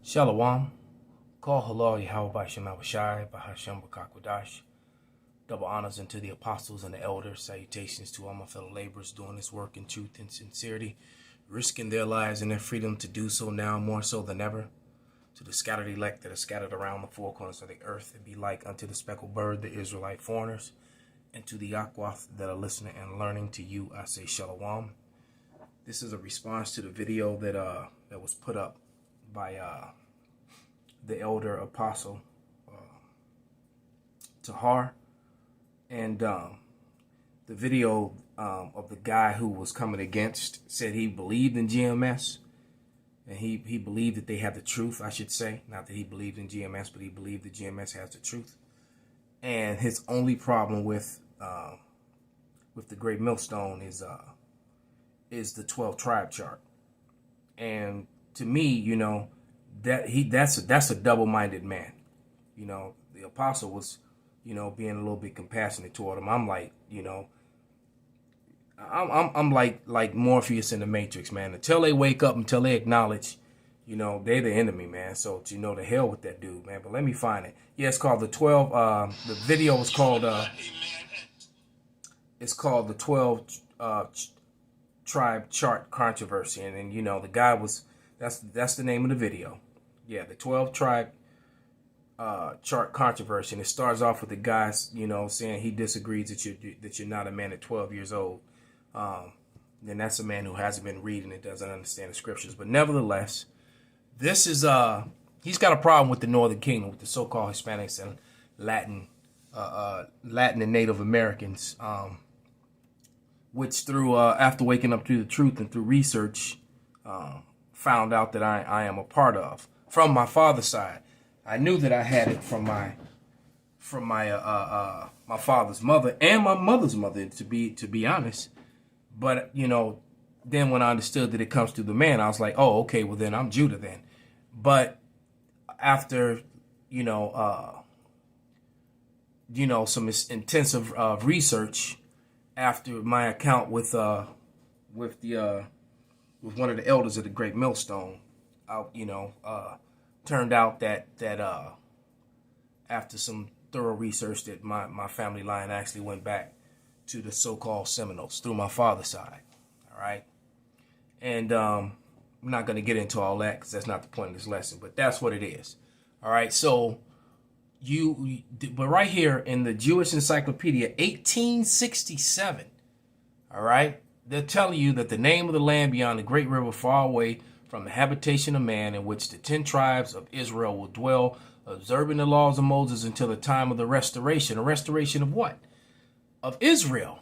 Shalom. Call halal Yahweh Bashem Abishai Bahashem Bakakwadash. Double honors unto the apostles and the elders. Salutations to all my fellow laborers doing this work in truth and sincerity, risking their lives and their freedom to do so now more so than ever. To the scattered elect that are scattered around the four corners of the earth, and be like unto the speckled bird, the Israelite foreigners, and to the Akwath that are listening and learning, to you I say Shalom. This is a response to the video that was put up by the elder apostle Tahar, and the video of the guy who was coming against said he believed in GMS, and he believed that they have the truth, I should say. Not that he believed in GMS, but he believed that GMS has the truth. And his only problem with the Great Millstone is the 12 tribe chart. And to me, you know, that's a double-minded man. You know, the apostle was, you know, being a little bit compassionate toward him. I'm like, you know, I'm like Morpheus in the Matrix, man. Until they wake up, until they acknowledge, you know, they're the enemy, man. So, you know, the hell with that dude, man. But let me find it. Yeah, it's called the 12. The video is called it's called the 12 tribe chart controversy, and you know, the guy was, that's the name of the video. Yeah, the 12 tribe chart controversy, and it starts off with the guy, you know, saying he disagrees that you're not a man at 12 years old. Then that's a man who hasn't been reading and doesn't understand the scriptures. But nevertheless, this is he's got a problem with the Northern Kingdom, with the so-called Hispanics and Latin and Native Americans, which through after waking up to the truth and through research, found out that I am a part of from my father's side. I knew that I had it from my father's mother and my mother's mother, to be honest. But you know, then when I understood that it comes through the man, I was like, oh, okay, well then I'm Judah then. But after you know some intensive research, after my account with one of the elders of the Great Millstone, turned out that after some thorough research, that my family line actually went back to the so-called Seminoles through my father's side. All right, and I'm not going to get into all that because that's not the point of this lesson, but that's what it is. All right, so but right here in the Jewish Encyclopedia, 1867, all right, they're telling you that the name of the land beyond the great river far away from the habitation of man, in which the 10 tribes of Israel will dwell, observing the laws of Moses until the time of the restoration. A restoration of what? Of Israel.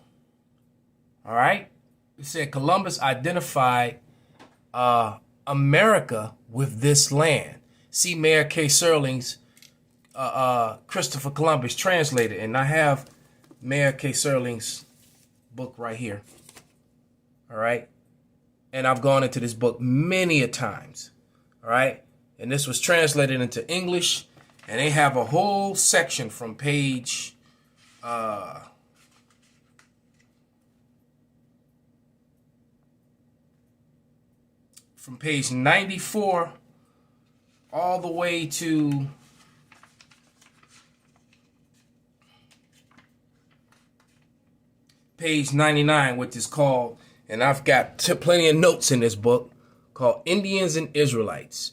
All right. It said Columbus identified America with this land. See Mayor K. Serling's Christopher Columbus translated, and I have Mayor K. Serling's book right here. All right, and I've gone into this book many a times. All right, and this was translated into English, and they have a whole section from page from page 94 all the way to page 99, which is called, and I've got plenty of notes in this book, called Indians and Israelites.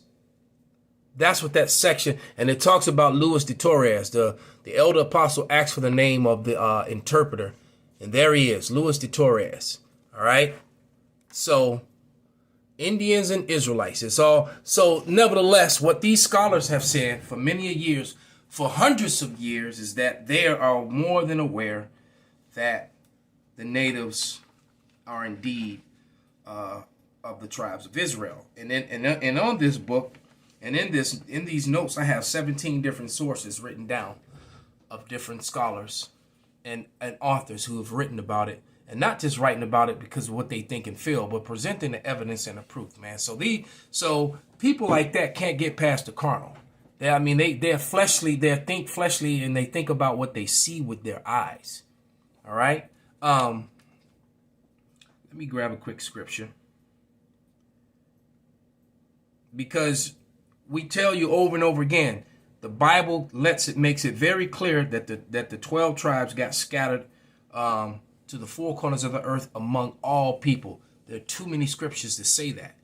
That's what that section, and it talks about Luis de Torres. The elder apostle asked for the name of the interpreter, and there he is, Luis de Torres. All right, so Indians and Israelites. It's all so. Nevertheless, what these scholars have said for many years, for hundreds of years, is that they are more than aware that the natives are indeed of the tribes of Israel. And on this book, and in these notes, I have 17 different sources written down of different scholars and authors who have written about it, and not just writing about it because of what they think and feel, but presenting the evidence and the proof, man. So people like that can't get past the carnal. They're fleshly, they think fleshly, and they think about what they see with their eyes. All right. Let me grab a quick scripture, because we tell you over and over again, the Bible makes it very clear that the 12 tribes got scattered to the four corners of the earth among all people. There are too many scriptures to say that.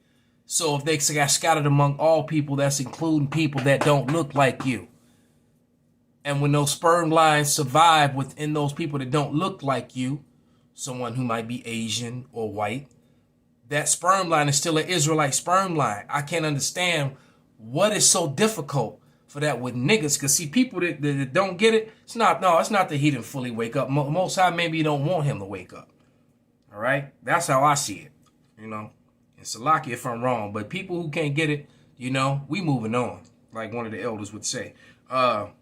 So if they got scattered among all people, that's including people that don't look like you. And when those sperm lines survive within those people that don't look like you, someone who might be Asian or white, that sperm line is still an Israelite sperm line. I can't understand what is so difficult for that with niggas. Because see, people that don't get it, it's not that he didn't fully wake up. Most High maybe you don't want him to wake up. All right? That's how I see it, you know. And Salaki if I'm wrong. But people who can't get it, you know, we moving on, like one of the elders would say. But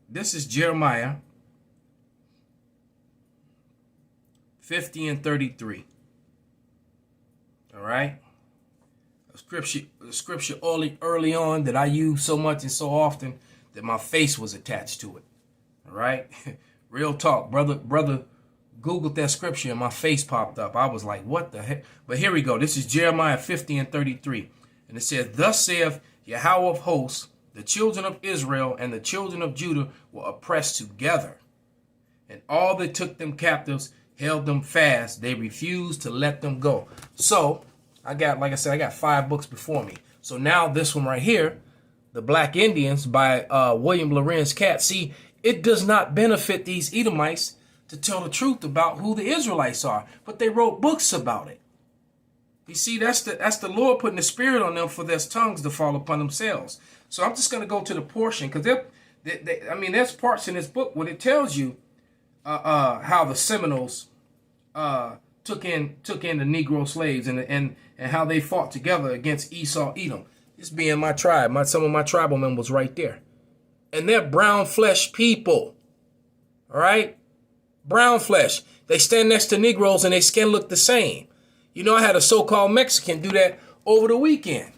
this is Jeremiah 50 and 33. All right? A scripture early on that I use so much and so often that my face was attached to it. All right? Real talk. Brother Googled that scripture and my face popped up. I was like, what the heck? But here we go. This is Jeremiah 50 and 33. And it says, thus saith Yahweh of hosts, the children of Israel and the children of Judah were oppressed together. And all that took them captives held them fast. They refused to let them go. So, like I said, I got 5 books before me. So now this one right here, The Black Indians by William Lorenz Cat. See, it does not benefit these Edomites to tell the truth about who the Israelites are. But they wrote books about it. You see, that's the Lord putting the spirit on them for their tongues to fall upon themselves. So I'm just going to go to the portion because there's parts in this book where it tells you how the Seminoles took in the Negro slaves and how they fought together against Esau, Edom. This being my tribe, some of my tribal members right there, and they're brown flesh people. All right, brown flesh. They stand next to Negroes and their skin look the same. You know, I had a so-called Mexican do that over the weekend.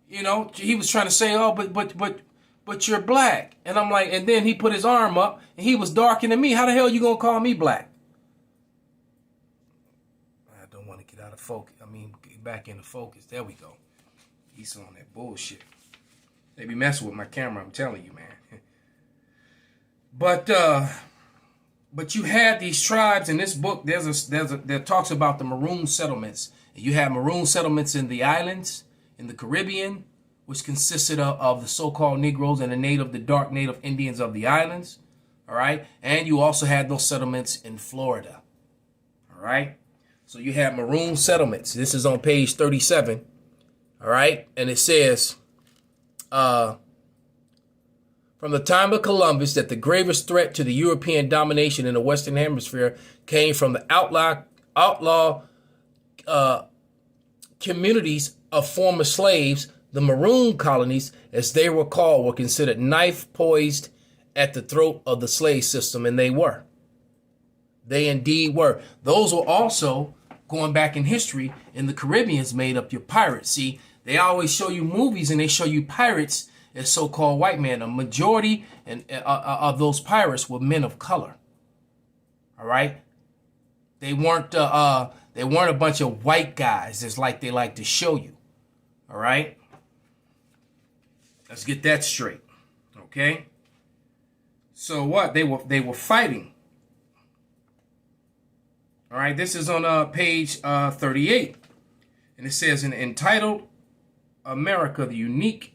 You know, he was trying to say, oh, but you're black. And I'm like, and then he put his arm up and he was darker than me. How the hell you going to call me black? I don't want to get out of focus. Get back into focus. There we go. He's on that bullshit. They be messing with my camera, I'm telling you, man. But you had these tribes in this book. There talks about the maroon settlements. You have maroon settlements in the islands, in the Caribbean, which consisted of the so-called Negroes and the dark native Indians of the islands. All right. And you also had those settlements in Florida. All right. So you have maroon settlements. This is on page 37. All right. And it says, from the time of Columbus, that the gravest threat to the European domination in the Western Hemisphere came from the outlaw communities of former slaves. The maroon colonies, as they were called, were considered knife poised at the throat of the slave system, and they were. They indeed were. Those were also, going back in history, in the Caribbeans made up your pirates. See, they always show you movies and they show you pirates as so-called white men. A majority of those pirates were men of color. All right? They weren't a bunch of white guys as like they like to show you. All right? Let's get that straight. Okay? So what? They were fighting. All right, this is on page 38. And it says, entitled America, the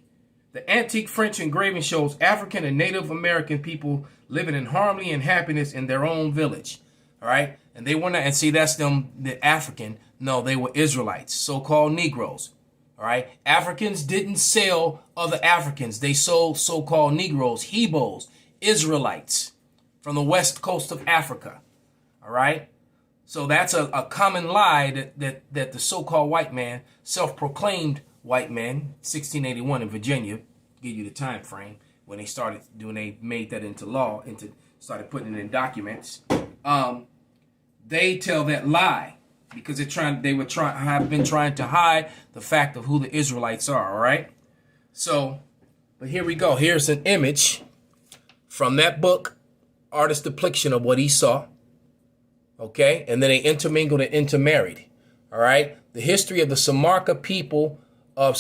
antique French engraving shows African and Native American people living in harmony and happiness in their own village. All right. And they were not, and see, that's them, the African. No, they were Israelites, so-called Negroes. All right. Africans didn't sell other Africans. They sold so-called Negroes, Hebos, Israelites from the west coast of Africa. All right. So that's a common lie that the so-called white man, self-proclaimed white man, 1681 in Virginia, give you the time frame when they made that into law, started putting it in documents. They tell that lie because have been trying to hide the fact of who the Israelites are. All right. So, but here we go. Here's an image from that book, artist depiction of what he saw. Okay, and then they intermingled and intermarried. All right, the history of the Samarca people of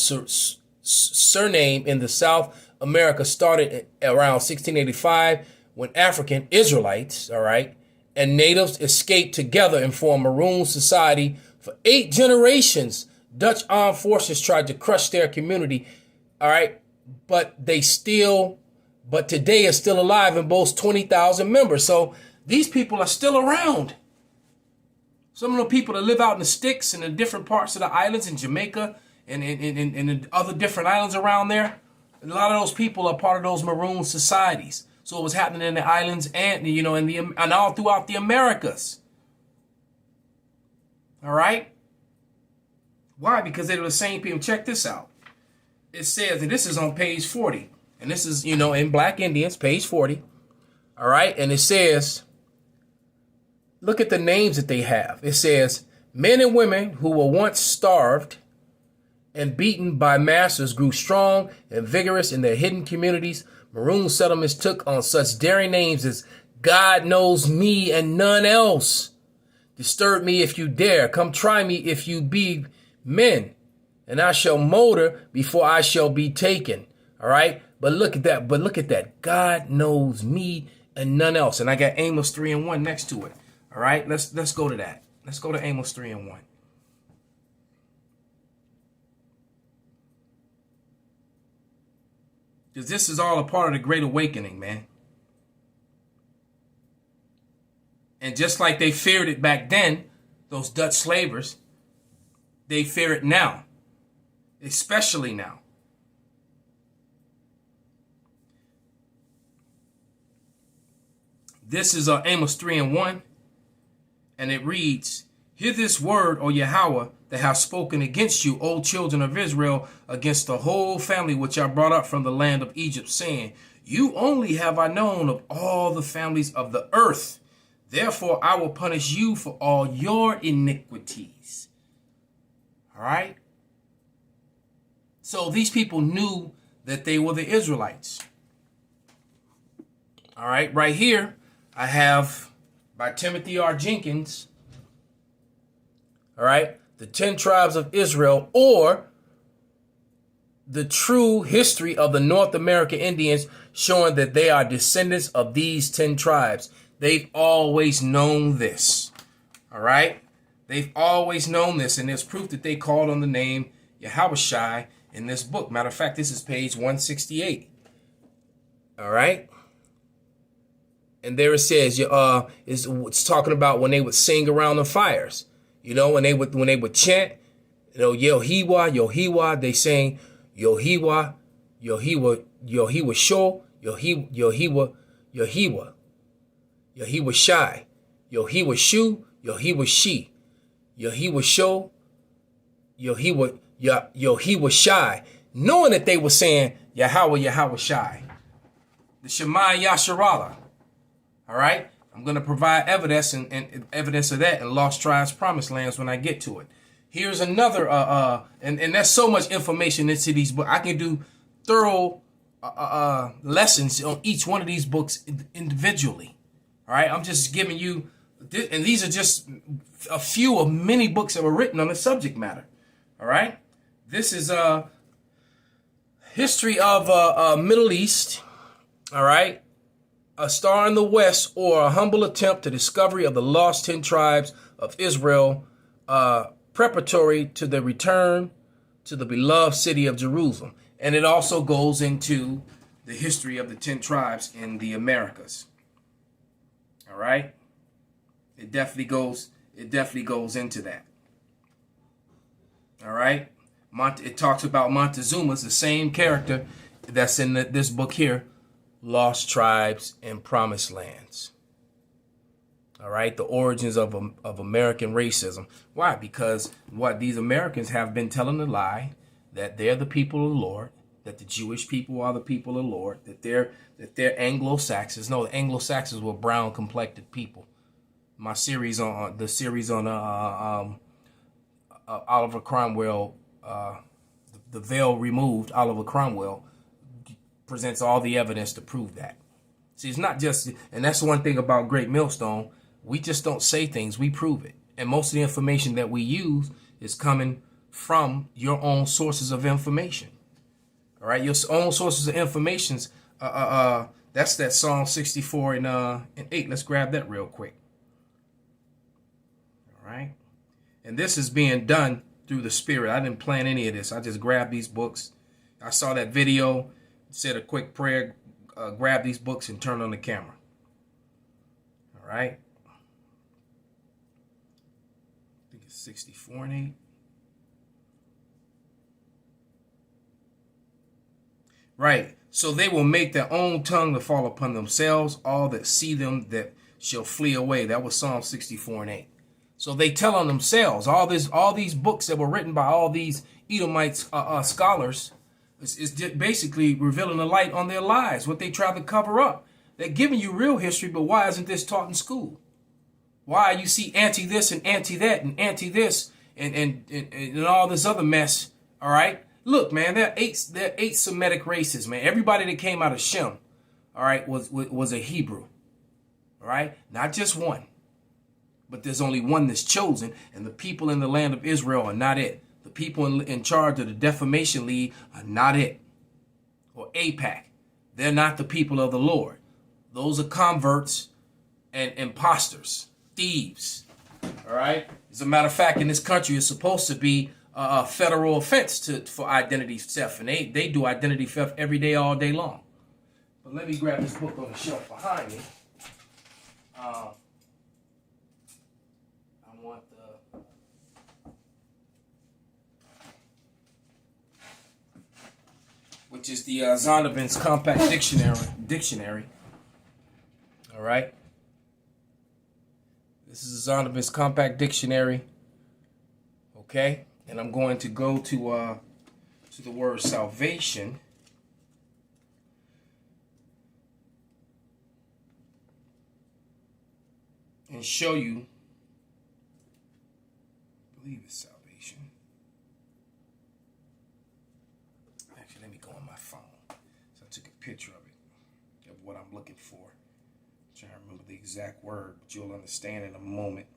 surname in the South America started around 1685 when African Israelites, all right, and natives escaped together and formed Maroon Society. For 8 generations, Dutch armed forces tried to crush their community, all right, but today is still alive and boasts 20,000 members. So these people are still around. Some of the people that live out in the sticks and the different parts of the islands in Jamaica and in other different islands around there, a lot of those people are part of those Maroon societies. So it was happening in the islands and, and all throughout the Americas. All right? Why? Because they were the same people. Check this out. It says, and this is on page 40, and this is, in Black Indians, page 40. All right? And it says, look at the names that they have. It says, men and women who were once starved and beaten by masters grew strong and vigorous in their hidden communities. Maroon settlements took on such daring names as God knows me and none else. Disturb me if you dare. Come try me if you be men. And I shall motor before I shall be taken. All right. But look at that. God knows me and none else. And I got Amos 3:1 next to it. All right. Let's go to that. Let's go to Amos 3:1. Because this is all a part of the Great Awakening, man. And just like they feared it back then, those Dutch slavers, they fear it now. Especially now. This is Amos 3:1. And it reads, hear this word, O Yahweh, that have spoken against you, O children of Israel, against the whole family which I brought up from the land of Egypt, saying, you only have I known of all the families of the earth. Therefore I will punish you for all your iniquities. All right. So these people knew that they were the Israelites. All right. Right here, I have by Timothy R. Jenkins. All right. The 10 tribes of Israel, or the true history of the North American Indians, showing that they are descendants of these 10 tribes. They've always known this. All right. They've always known this. And there's proof that they called on the name Yahushai in this book. Matter of fact, this is page 168. All right. And there it says, it's talking about when they would sing around the fires. When they would chant, Yohiwa, Yohiwa, they sang Yohiwa, Yohiwa, Yohiwa Sho, Yohiwa, Yohiwa, Yohiwa Shai, Yohiwa Shu, Yohiwa She, Yohiwa Sho, Yohiwa Shai, knowing that they were saying Yahweh, Yahweh Shai. The Shema Yasharallah. All right. I'm going to provide evidence and evidence of that in Lost Tribes Promised Lands when I get to it. Here's another, and that's so much information into these books. I can do thorough lessons on each one of these books individually. All right. I'm just giving you, and these are just a few of many books that were written on the subject matter. All right. This is history of Middle East. All right. A Star in the West, or a humble attempt to discovery of the lost 10 tribes of Israel, preparatory to the return to the beloved city of Jerusalem. And it also goes into the history of the 10 tribes in the Americas. All right. It definitely goes into that. All right. It talks about Montezuma's the same character that's in this book here. Lost Tribes and Promised Lands. All right, the origins of American racism. Why? Because these Americans have been telling a lie that they're the people of the Lord, that the Jewish people are the people of the Lord, that they're Anglo-Saxons. No, the Anglo-Saxons were brown complected people. My series on Oliver Cromwell, the veil removed, Oliver Cromwell, presents all the evidence to prove that. See, it's not just, and that's one thing about Great Millstone, we just don't say things, we prove it. And most of the information that we use is coming from your own sources of information. All right, your own sources of informations. That's that Psalm 64 and 8. Let's grab that real quick. All right, and this is being done through the Spirit. I didn't plan any of this. I just grabbed these books. I saw that video, said a quick prayer, grab these books and turn on the camera. All right. I think it's 64 and 8. Right. So they will make their own tongue to fall upon themselves. All that see them that shall flee away. That was Psalm 64 and 8. So they tell on themselves. All these books that were written by all these Edomite scholars is basically revealing a light on their lives, what they try to cover up. They're giving you real history, but why isn't this taught in school? Why you see anti this and anti that and anti this and all this other mess? All right. Look, man, there are eight Semitic races, man. Everybody that came out of Shem, all right, was a Hebrew. All right. Not just one, but there's only one that's chosen. And the people in the land of Israel are not it. The people in charge of the Defamation League are not it. Or AIPAC. They're not the people of the Lord. Those are converts and imposters, thieves. All right. As a matter of fact, in this country, it's supposed to be a federal offense for identity theft, and they do identity theft every day, all day long. But let me grab this book on the shelf behind me. I want which is the Zondervan's Compact Dictionary. All right. This is Zondervan's Compact Dictionary. Okay. And I'm going to go to the word salvation. And show you, I believe it's salvation. Actually, let me go on my phone. So I took a picture of it, of what I'm looking for. I'm trying to remember the exact word, but you'll understand in a moment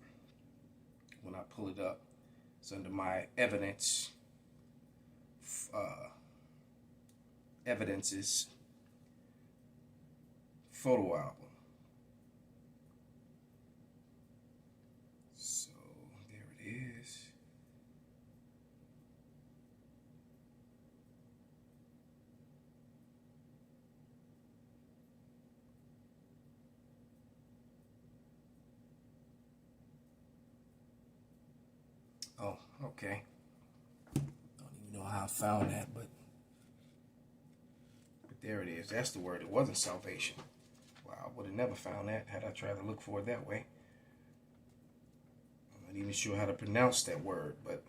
when I pull it up. It's under my evidences photo album. So there it is. Oh, okay. Don't even know how I found that, but there it is. That's the word. It wasn't salvation. Wow, I would have never found that had I tried to look for it that way. I'm not even sure how to pronounce that word, but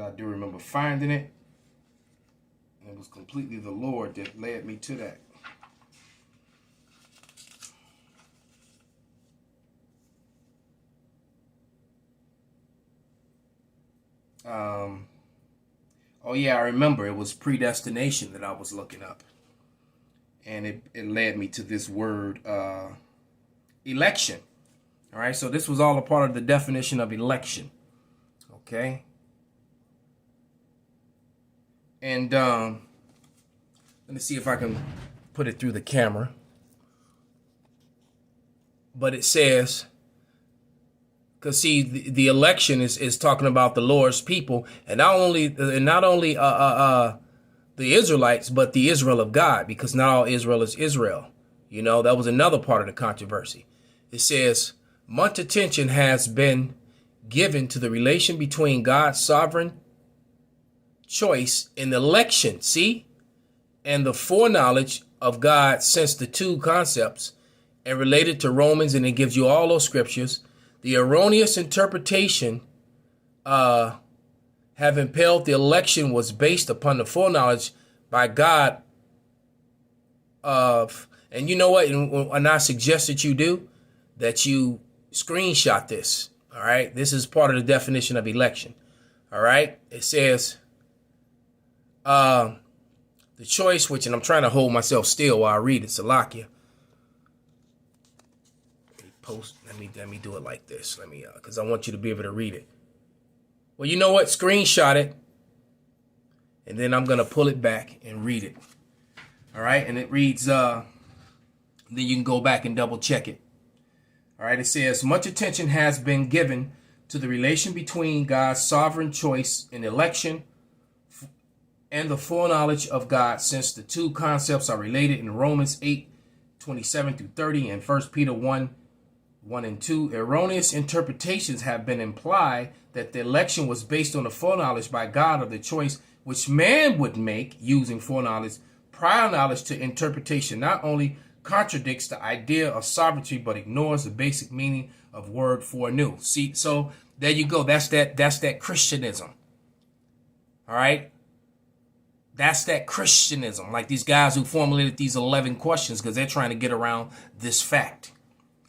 I do remember finding it, and it was completely the Lord that led me to that. Oh yeah, I remember it was predestination that I was looking up, and it led me to this word election. All right, so this was all a part of the definition of election. Okay, and let me see if I can put it through the camera. But it says, because see, the election is talking about the Lord's people, and not only the Israelites, but the Israel of God, because not all Israel is Israel. You know, that was another part of the controversy. It says, much attention has been given to the relation between God's sovereign choice in the election, see, and the foreknowledge of God, since the two concepts and related to Romans, and it gives you all those scriptures. The erroneous interpretation have impelled the election was based upon the foreknowledge by God of, and you know what, and I suggest that you do, that you screenshot this, all right? This is part of the definition of election, all right? It says, the choice which, and I'm trying to hold myself still while I read it, Salakia. Let me do it like this. Because I want you to be able to read it. Well, you know what? Screenshot it. And then I'm going to pull it back and read it. All right. And it reads, then you can go back and double check it. All right. It says, much attention has been given to the relation between God's sovereign choice in election and the foreknowledge of God, since the two concepts are related in Romans 8:27-30 and 1 Peter 1:1-2. Erroneous interpretations have been implied that the election was based on the foreknowledge by God of the choice which man would make using foreknowledge. Prior knowledge to interpretation not only contradicts the idea of sovereignty, but ignores the basic meaning of word foreknew. See, so there you go. That's that Christianism. All right. That's that Christianism, like these guys who formulated these 11 questions because they're trying to get around this fact.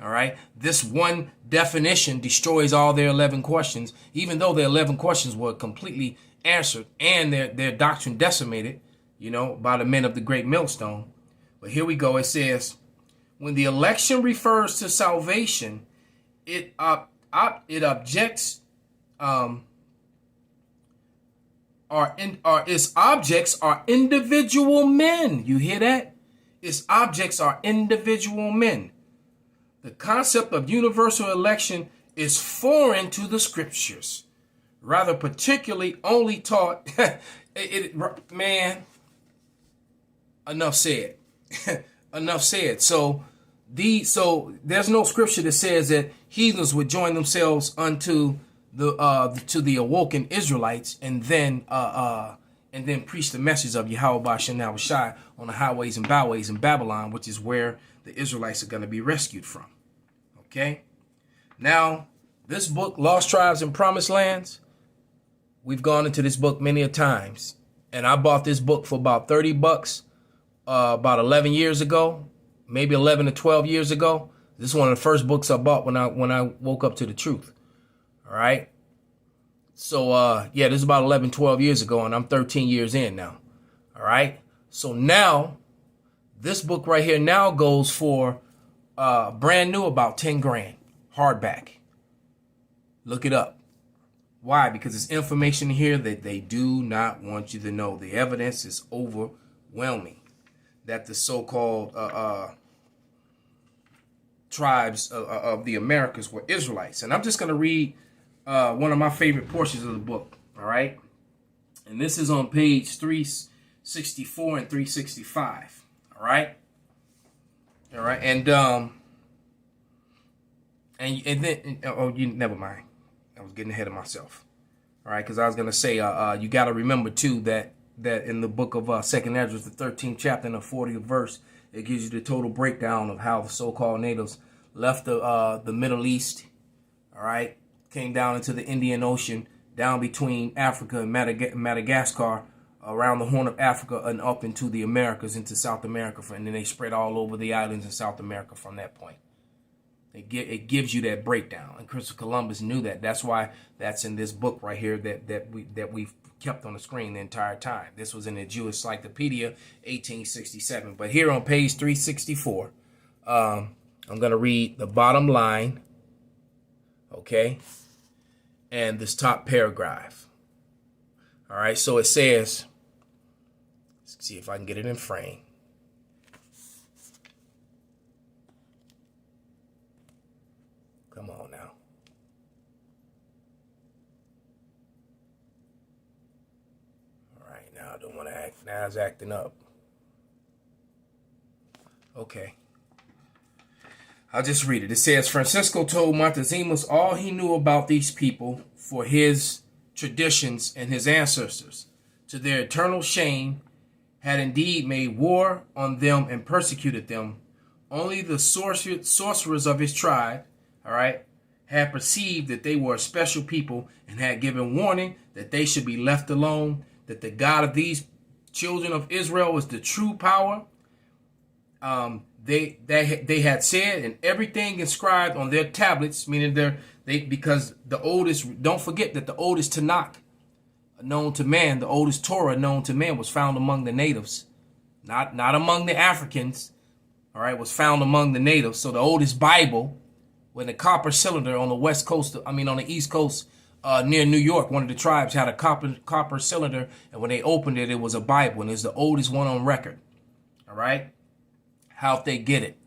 All right. This one definition destroys all their 11 questions, even though their 11 questions were completely answered and their doctrine decimated, by the men of the great millstone. But here we go. It says, when the election refers to salvation, its objects are individual men. You hear that? Its objects are individual men. The concept of universal election is foreign to the scriptures, rather particularly only taught. Man, enough said. Enough said. So there's no scripture that says that heathens would join themselves unto the awoken Israelites and then preach the message of Yahweh Shem Shai on the highways and byways in Babylon, which is where the Israelites are going to be rescued from. Okay. Now, this book, Lost Tribes and Promised Lands, we've gone into this book many a times, and I bought this book for about $30 about 11 years ago, maybe 11 to 12 years ago. This is one of the first books I bought when I woke up to the truth. All right. So, this is about 11, 12 years ago, and I'm 13 years in now. All right. So now this book right here now goes for brand new about 10 grand hardback. Look it up. Why? Because there's information here that they do not want you to know. The evidence is overwhelming that the so-called tribes of the Americas were Israelites. And I'm just going to read one of my favorite portions of the book. All right. And this is on page 364 and 365. All right. All right. And then, never mind. I was getting ahead of myself. All right. Because I was going to say, you got to remember, too, that in the book of 2nd Ezra, the 13th chapter and the 40th verse, it gives you the total breakdown of how the so-called natives left the Middle East. All right. Came down into the Indian Ocean, down between Africa and Madagascar, around the Horn of Africa, and up into the Americas, into South America. And then they spread all over the islands in South America from that point. It gives you that breakdown. And Christopher Columbus knew that. That's why that's in this book right here that we've kept on the screen the entire time. This was in the Jewish Encyclopedia, 1867. But here on page 364, I'm going to read the bottom line. Okay. And this top paragraph. All right. So it says, let's see if I can get it in frame. Come on now. All right. Now I don't want to act. Now it's acting up. Okay. I'll just read it. It says, Francisco told Montezuma's all he knew about these people for his traditions and his ancestors, to their eternal shame, had indeed made war on them and persecuted them. Only the sorcerers of his tribe, all right, had perceived that they were a special people and had given warning that they should be left alone, that the God of these children of Israel was the true power. They had said, and everything inscribed on their tablets, meaning because the oldest, don't forget that the oldest Tanakh known to man, the oldest Torah known to man, was found among the natives, not among the Africans. All right, was found among the natives. So the oldest Bible when the copper cylinder on the west coast, on the east coast, near New York, one of the tribes had a copper cylinder, and when they opened it, it was a Bible, and it's the oldest one on record. All right? How'd they get it?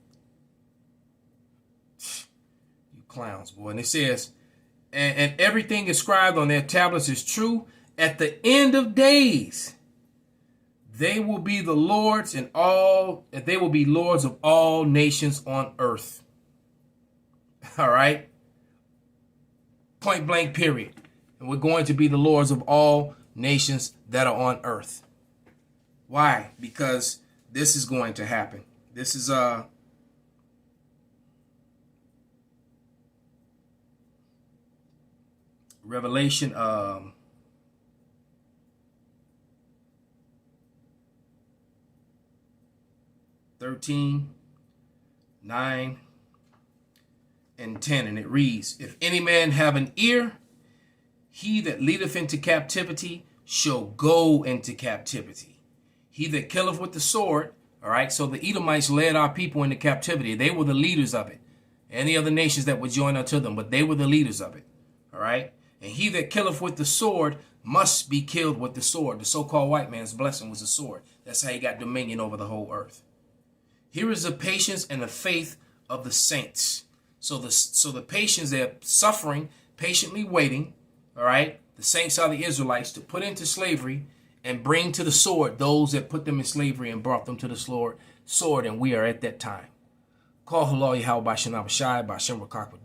You clowns, boy. And it says, and everything inscribed on their tablets is true. At the end of days, they will be the lords and they will be lords of all nations on earth. All right? Point blank, period. And we're going to be the lords of all nations that are on earth. Why? Because this is going to happen. This is Revelation 13, 9, and 10, and it reads, if any man have an ear, he that leadeth into captivity shall go into captivity. He that killeth with the sword, all right, so the Edomites led our people into captivity. They were the leaders of it. Any other nations that would join unto them, but they were the leaders of it, all right? And he that killeth with the sword must be killed with the sword. The so-called white man's blessing was a sword. That's how he got dominion over the whole earth. Here is the patience and the faith of the saints. So the patience, they're suffering, patiently waiting, all right? The saints are the Israelites to put into slavery and bring to the sword those that put them in slavery and brought them to the sword, and we are at that time. Call Halal Yahweh Bashem Abishai, Bashem Rakak